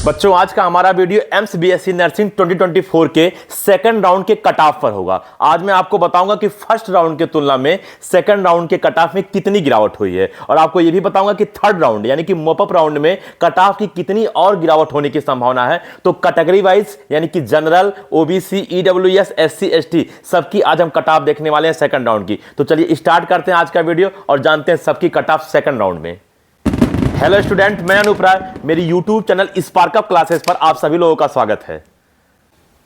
बच्चों आज का हमारा वीडियो एम्स बीएससी नर्सिंग 2024 के सेकंड राउंड के कट ऑफ पर होगा। आज मैं आपको बताऊंगा कि फर्स्ट राउंड की तुलना में सेकंड राउंड के कट ऑफ में कितनी गिरावट हुई है और आपको यह भी बताऊंगा कि थर्ड राउंड यानी कि मॉप अप राउंड में कट ऑफ की कितनी और गिरावट होने की संभावना है। तो कैटेगरी वाइज यानी कि general, OBC, EWS, SC, ST सबकी आज हम कट ऑफ देखने वाले हैं सेकंड राउंड की। तो चलिए स्टार्ट करते हैं आज का वीडियो और जानते हैं सबकी कट ऑफ सेकंड राउंड में। हेलो स्टूडेंट, मैं अनूप राय, मेरी YouTube channel spark up classes पर आप सभी लोगों का स्वागत है।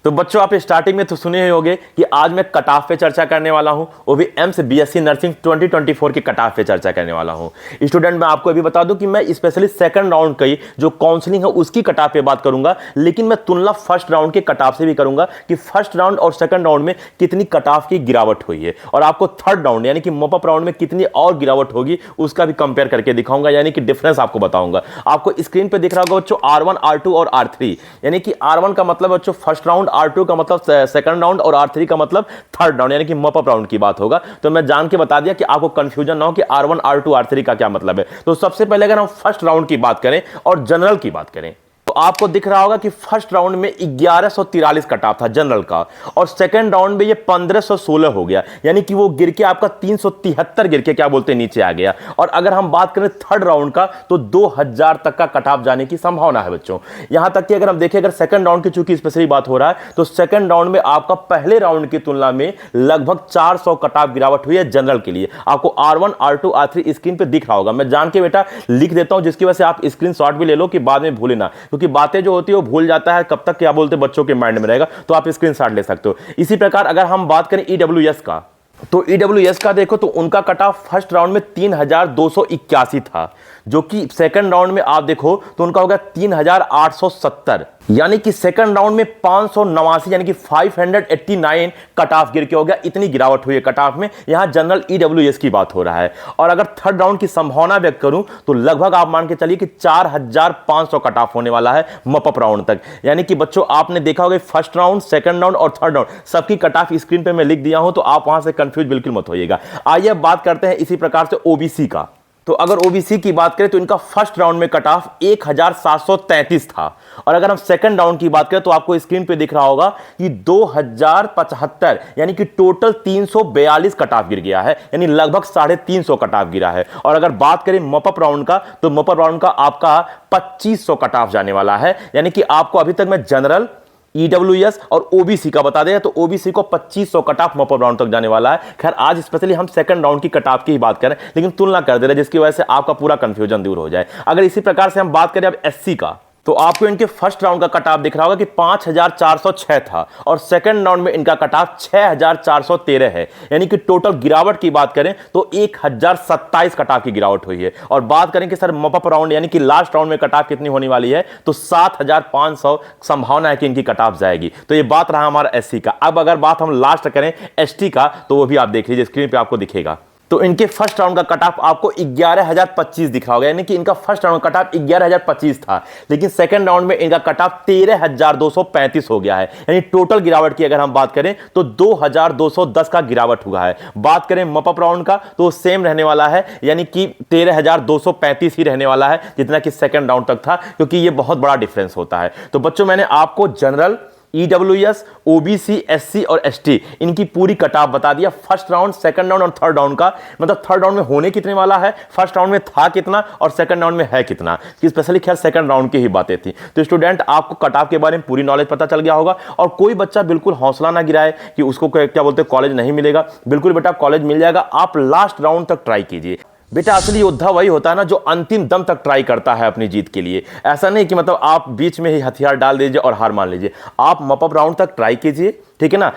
तो बच्चों आप स्टार्टिंग में तो सुने ही होंगे कि आज मैं कट ऑफ पे चर्चा करने वाला हूं, वो भी एम्स बीएससी नर्सिंग 2024 की कट ऑफ पे चर्चा करने वाला हूं। स्टूडेंट मैं आपको अभी बता दूं कि मैं स्पेशली सेकंड राउंड की जो काउंसलिंग है उसकी कट ऑफ पे बात करूंगा, लेकिन मैं तुलना फर्स्ट राउंड के कट ऑफ से भी करूंगा कि फर्स्ट राउंड और सेकंड राउंड में कितनी कट ऑफ की गिरावट हुई है और आपको थर्ड राउंड यानी कि मॉप अप राउंड में कितनी और गिरावट होगी उसका भी कंपेयर करके दिखाऊंगा, यानी कि डिफरेंस आपको बताऊंगा। आपको स्क्रीन पे दिख रहा होगा बच्चों R1, R2 और R3, यानी कि R1 का मतलब बच्चों फर्स्ट राउंड, R2 का मतलब सेकंड राउंड और R3 का मतलब थर्ड राउंड यानी कि मॉप अप राउंड की बात होगा। तो मैं जान के बता दिया कि आपको कंफ्यूजन ना हो कि R1, R2, R3 का क्या मतलब है। तो सबसे पहले अगर हम फर्स्ट राउंड की बात करें और जनरल की बात करें तो आपको दिख रहा होगा कि फर्स्ट राउंड में 1143 कट ऑफ था जनरल का और सेकंड राउंड में ये 1516 हो गया, यानी कि वो गिर के आपका 373 गिर के क्या बोलते हैं नीचे आ गया। और अगर हम बात करें थर्ड राउंड का तो 2000 तक का कट ऑफ जाने की संभावना है बच्चों। यहां तक कि अगर हम देखें, अगर सेकंड राउंड की चूंकि स्पेशली बात हो रहा है तो सेकंड राउंड में आपका पहले राउंड की तुलना में लगभग 400 कट ऑफ गिरावट हुई है जनरल के लिए। आपको R1, R2, R3 स्क्रीन पे दिख रहा होगा, मैं जान के बेटा लिख देता हूं जिसकी वजह से आप स्क्रीनशॉट भी ले लो कि बाद में भूले ना, क्योंकि बातें जो होती है वो भूल जाता है, कब तक क्या बोलते बच्चों के माइंड में रहेगा। तो आप स्क्रीनशॉट ले सकते हो। इसी प्रकार अगर हम बात करें ईडब्ल्यूएस का तो ईडब्ल्यूएस का देखो तो उनका कट ऑफ फर्स्ट राउंड में 3281 था, जो कि सेकंड राउंड में आप देखो तो उनका होगा 3870, यानी कि सेकंड राउंड में 589 यानी कि 589 कट ऑफ गिर के हो गया। इतनी गिरावट हुई है कट ऑफ में। यहां जनरल ईडब्ल्यूएस की बात हो रहा है। और अगर थर्ड राउंड की संभावना व्यक्त करूं तो लगभग आप मान के चलिए कि 4500 कट ऑफ होने वाला है मॉप अप राउंड तक। यानी कि बच्चों आपने देखा होगा फर्स्ट राउंड, सेकंड राउंड और थर्ड राउंड सबकी कट ऑफ स्क्रीन पे मैं लिख दिया हूं, तो आप वहां से कंफ्यूज बिल्कुल मत होइएगा। आइए बात करते हैं इसी प्रकार से ओबीसी का। तो अगर ओबीसी की बात करें तो इनका फर्स्ट राउंड में कट ऑफ 1733 था और अगर हम सेकंड राउंड की बात करें तो आपको स्क्रीन पे दिख रहा होगा कि 2075 यानी कि टोटल 342 कट ऑफ गिर गया है, यानी लगभग 350 कट ऑफ गिरा है। और अगर बात करें मॉप अप राउंड का तो मॉप अप राउंड का आपका 2500 कट ऑफ जाने वाला है, यानी कि आपको अभी तक मैं जनरल, ईडब्ल्यूएस और ओबीसी का बता दें तो ओबीसी को 2500 cut off mop up round तक जाने वाला है। खैर आज स्पेशली हम सेकंड राउंड की कट ऑफ की ही बात करें, लेकिन तुलना कर दे रहे जिसकी वजह से आपका पूरा कंफ्यूजन दूर हो जाए। अगर इसी प्रकार से हम बात करें अब एससी का तो आपको इनके फर्स्ट राउंड का कट ऑफ दिख रहा होगा कि 5406 था और सेकंड राउंड में इनका कट ऑफ 6413 है, यानी कि टोटल गिरावट की बात करें तो 1027 कट ऑफ की गिरावट हुई है। और बात करें कि सर मॉप अप राउंड यानी कि लास्ट राउंड में कट ऑफ कितनी होने वाली है तो 7500 संभावना है कि इनकी कट ऑफ जाएगी। तो ये बात रहा हमारा एससी का। अब अगर बात हम लास्ट करें एसटी का तो वो भी आप देख लीजिए, स्क्रीन पे आपको दिखेगा। तो इनके फर्स्ट राउंड का कट ऑफ आपको 11025 दिख रहा होगा, यानी कि इनका फर्स्ट राउंड कट ऑफ 11025 था, लेकिन सेकंड राउंड में इनका कट ऑफ 13235 हो गया है, यानी टोटल गिरावट की अगर हम बात करें तो 2210 का गिरावट हुआ है। बात करें मॉप अप राउंड का तो सेम रहने वाला है, यानी कि 13235 ही रहने वाला है जितना कि सेकंड राउंड तक था, क्योंकि ये बहुत बड़ा डिफरेंस होता है। तो बच्चों मैंने आपको जनरल, ईडब्ल्यूएस, ओबीसी, एससी और एसटी इनकी पूरी कट ऑफ बता दिया फर्स्ट राउंड, सेकंड राउंड और थर्ड राउंड का, मतलब थर्ड राउंड में होने कितने वाला है, फर्स्ट राउंड में था कितना और सेकंड राउंड में है कितना, कि स्पेशली खैर सेकंड राउंड की ही बातें थी। तो स्टूडेंट आपको कट ऑफ के बारे में पूरी नॉलेज पता चल गया होगा। और कोई बच्चा बिल्कुल हौसला ना गिराए कि उसको क्या बोलते हैं कॉलेज नहीं मिलेगा। बिल्कुल बेटा कॉलेज मिल जाएगा, आप लास्ट राउंड तक ट्राई कीजिए। बेटा असली योद्धा वही होता है ना जो अंतिम दम तक ट्राई करता है अपनी जीत के लिए। ऐसा नहीं कि मतलब आप बीच में ही हथियार डाल दीजिए और हार मान लीजिए। आप मॉप अप राउंड तक ट्राई कीजिए, ठीक है ना।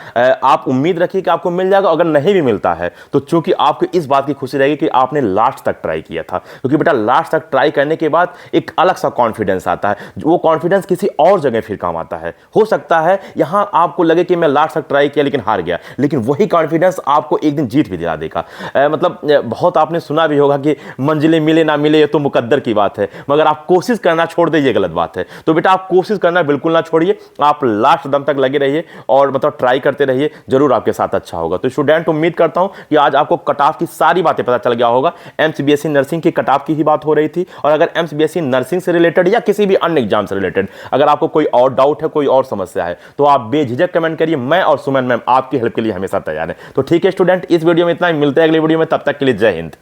आप उम्मीद रखिए कि आपको मिल जाएगा। अगर नहीं भी मिलता है तो चूंकि आपको इस बात की खुशी रहेगी कि आपने लास्ट तक ट्राई किया था, क्योंकि बेटा लास्ट तक ट्राई करने के बाद एक अलग सा कॉन्फिडेंस आता है। वो कॉन्फिडेंस किसी और जगह फिर काम आता है। हो सकता है यहां आपको लगे कि मैं लास्ट तक ट्राई किया लेकिन हार गया, लेकिन वही कॉन्फिडेंस आपको एक दिन जीत भी दिला देगा। मतलब बहुत आपने सुना भी होगा कि मंजिलें मिले ना मिले ये तो मुकद्दर की बात है, मगर आप कोशिश करना छोड़ दे ये गलत बात है। तो बेटा आप कोशिश करना बिल्कुल ना छोड़िए, आप लास्ट दम तक लगे रहिए और मतलब और ट्राई करते रहिए, जरूर आपके साथ अच्छा होगा। तो स्टूडेंट, उम्मीद करता हूं कि आज आपको कट ऑफ की सारी बातें पता चल गया होगा। एमसीबीएसई नर्सिंग की कट ऑफ की ही बात हो रही थी, और अगर एमसीबीएसई नर्सिंग से रिलेटेड या किसी भी अन्य एग्जाम से रिलेटेड अगर आपको कोई और डाउट है, कोई और समस्या है, तो आप बेझिझक कमेंट करिए। मैं और सुमन मैम आपकी हेल्प के लिए हमेशा तैयार है। तो ठीक है स्टूडेंट, इस वीडियो में इतना ही, मिलते हैं अगले वीडियो में, तब तक के लिए जय हिंद।